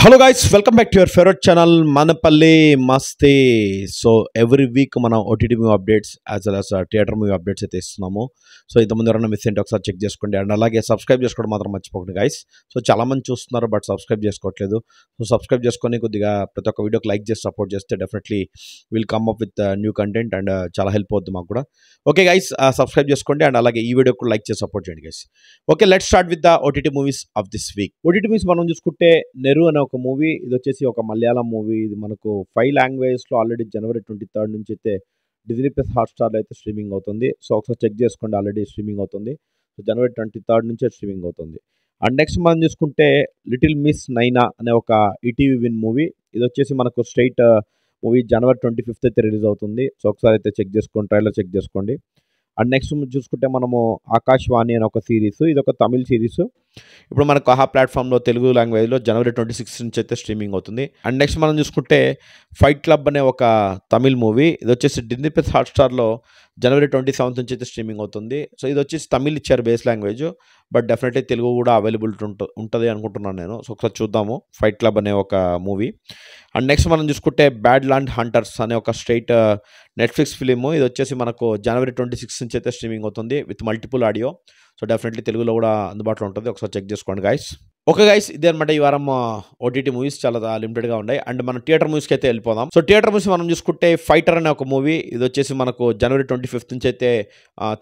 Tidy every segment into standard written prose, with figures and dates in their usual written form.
Hello guys, welcome back to your favorite channel Manapalli Masti. So every week మన OTT movie updates as well as theatre movie updates అయితే ఇస్తున్నాము. So ఇంతమంది ఎవరైనా miss అయితే ఒకసారి check చేసుకోండి and అలాగే సబ్స్క్రైబ్ చేసుకోవడం మాత్రం మర్చిపోకండి గైస్. సో చాలా మంది చూస్తున్నారు బట్ సబ్స్క్రైబ్ చేసుకోవట్లేదు. సో సబ్స్క్రైబ్ చేసుకొని కొద్దిగా ప్రతి ఒక్క వీడియోకి లైక్ చేసి సపోర్ట్ చేస్తే definitely will come up with new content and చాలా హెల్ప్ అవుతుంది మాకు కూడా. ఓకే గైస్, సబ్స్క్రైబ్ చేసుకోండి అండ్ అలాగే ఈ వీడియో కూడా లైక్ చేసి సపోర్ట్ చేయండి guys. Okay, let's start with the OTT movies of this week. OTT movies మనం చూసుకుంటే నెరు అనే ఒక మూవీ, ఇది వచ్చేసి ఒక మలయాళం మూవీ. ఇది మనకు 5 లాంగ్వేజెస్లో ఆల్రెడీ జనవరి 23 నుంచి అయితే డిజ్నీ ప్లస్ హాట్స్టార్లో అయితే స్ట్రీమింగ్ అవుతుంది. సో ఒకసారి చెక్ చేసుకోండి, ఆల్రెడీ స్ట్రీమింగ్ అవుతుంది. సో జనవరి 23 నుంచే స్ట్రీమింగ్ అవుతుంది. అండ్ నెక్స్ట్ మనం చూసుకుంటే లిటిల్ మిస్ నైనా అనే ఒక ఈటీవీ విన్ మూవీ. ఇది వచ్చేసి మనకు స్ట్రైట్ మూవీ జనవరి 25 అయితే రిలీజ్ అవుతుంది. సో ఒకసారి అయితే చెక్ చేసుకోండి, ట్రైలర్ చెక్ చేసుకోండి. అండ్ నెక్స్ట్ చూసుకుంటే మనము ఆకాశవాణి అనే ఒక సిరీస్, ఇది ఒక తమిళ్ సిరీస్. ఇప్పుడు మనకు ఆహా ప్లాట్ఫామ్లో తెలుగు లాంగ్వేజ్లో జనవరి 26 నుంచి అయితే స్ట్రీమింగ్ అవుతుంది. అండ్ నెక్స్ట్ మనం చూసుకుంటే ఫైట్ క్లబ్ అనే ఒక తమిళ్ మూవీ. ఇది వచ్చేసి డిజ్నీ ప్లస్ హాట్స్టార్లో జనవరి 27 నుంచి అయితే స్ట్రీమింగ్ అవుతుంది. సో ఇది వచ్చేసి తమిళ్ ఇచ్చారు base language, but definitely Telugu కూడా అవైలబిలిటీ ఉంటుంది అనుకుంటున్నాను నేను. సో ఒకసారి చూద్దాము ఫైట్ క్లబ్ అనే ఒక మూవీ. అండ్ నెక్స్ట్ మనం చూసుకుంటే బ్యాడ్ ల్యాండ్ హంటర్స్ అనే ఒక స్ట్రైట్ నెట్ఫ్లిక్స్ ఫిలిం. ఇది వచ్చేసి మనకు జనవరి 26 నుంచి అయితే స్ట్రీమింగ్ అవుతుంది with multiple audio. So definitely తెలుగులో కూడా అందుబాటులో ఉంటుంది, ఒకసారి చెక్ చేసుకోండి గైస్. ఓకే గైస్, ఇదే అనమాట ఈ వారం OTT మూవీస్ చాలా లిమిటెడ్గా ఉన్నాయి. అండ్ మనం థియేటర్ మూవీస్కి అయితే వెళ్ళిపోదాం. సో థియేటర్ మూవీస్ మనం చూసుకుంటే ఫైటర్ అనే ఒక మూవీ. ఇది వచ్చేసి మనకు జనవరి 25 నుంచి అయితే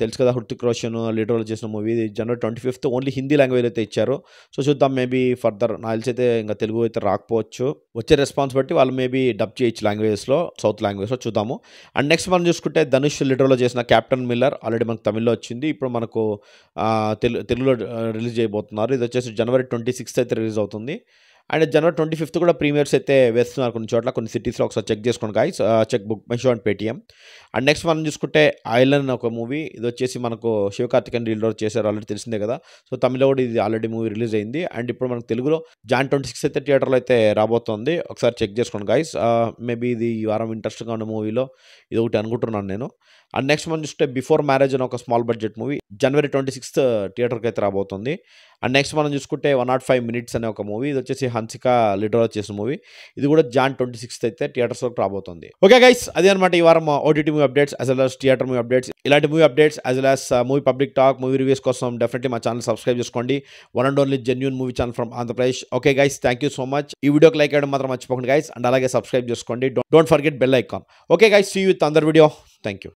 తెలుసు కదా, హృతిక్ రోషన్ లీడ్ రోల్ చేసిన మూవీ. ఇది జనవరి 25 ఓన్లీ హిందీ లాంగ్వేజ్ అయితే ఇచ్చారు. సో చూద్దాం, మేబీ ఫర్దర్ నాకు తెలిసి అయితే ఇంకా తెలుగు అయితే రాకపోవచ్చు. వచ్చే రెస్పాన్స్ బట్టి వాళ్ళు మేబీ డబ్ చేయొచ్చు లాంగ్వేజెస్లో, సౌత్ లాంగ్వేజ్లో చూద్దాము. అండ్ నెక్స్ట్ మనం చూసుకుంటే ధనుష్ లీడ్ రోల్లో చేసిన క్యాప్టెన్ మిల్లర్ ఆల్రెడీ మనకు తమిళ్లో వచ్చింది. ఇప్పుడు మనకు తెలుగులో రిలీజ్ చేయబోతున్నారు. ఇది వచ్చేసి జనవరి 26 అయితే రిలీజ్ అవుతుంది. అండ్ జనవరి 25 కూడా ప్రీమియర్స్ అయితే వేస్తున్నారు కొన్ని చోట్ల, కొన్ని సిటీస్లో. ఒకసారి చెక్ చేసుకోండి guys, cheque book my show and Paytm. And next మనం చూసుకుంటే ఐలాండ్ ఒక మూవీ. ఇది వచ్చేసి మనకు శివకార్తికేయన్ లీడ్ రోల్ చేశారు, ఆల్రెడీ తెలిసిందే కదా. సో తమిళ్లో కూడా ఇది ఆల్రెడీ మూవీ రిలీజ్ అయింది. అండ్ ఇప్పుడు మనకు తెలుగులో జాన్ 26 అయితే థియేటర్లో అయితే రాబోతుంది. ఒకసారి చెక్ చేసుకోండి గైస్. మేబీ ఇది ఈ వారం ఇంట్రెస్ట్గా ఉన్న మూవీలో ఇది ఒకటి అనుకుంటున్నాను నేను. అండ్ నెక్స్ట్ మనం చూస్తే బిఫోర్ మ్యారేజ్ అని ఒక స్మాల్ బడ్జెట్ మూవీ జనవరి 26 థియేటర్కి అయితే రాబోతుంది. అండ్ నెక్స్ట్ మనం చూసుకుంటే 105 మినిట్స్ అనే ఒక మూవీ. ఇది వచ్చేసి హన్సిక లీడ్ రోల్ చేసిన మూవీ. ఇది కూడా జాన్ 26 అయితే థియేటర్స్లోకి రాబోతుంది. ఓకే గైస్, అదే అనమాట ఈ వారం OTT movie updates as well as theatre movie updates. ఇలాంటి movie updates as well as movie public talk, movie reviews కోసం డెఫినెట్లీ మా ఛానల్ సబ్స్క్రైబ్ చేసుకోండి. One and only genuine movie channel from Andhra Pradesh. Okay guys, thank you so much. ఈ వీడియోకి like చేయడం మాత్రం మర్చిపోకండి guys, and అలాగే సబ్స్క్రైబ్ చేసుకోండి. Don't forget bell icon. Okay guys, see you with another video. Thank you.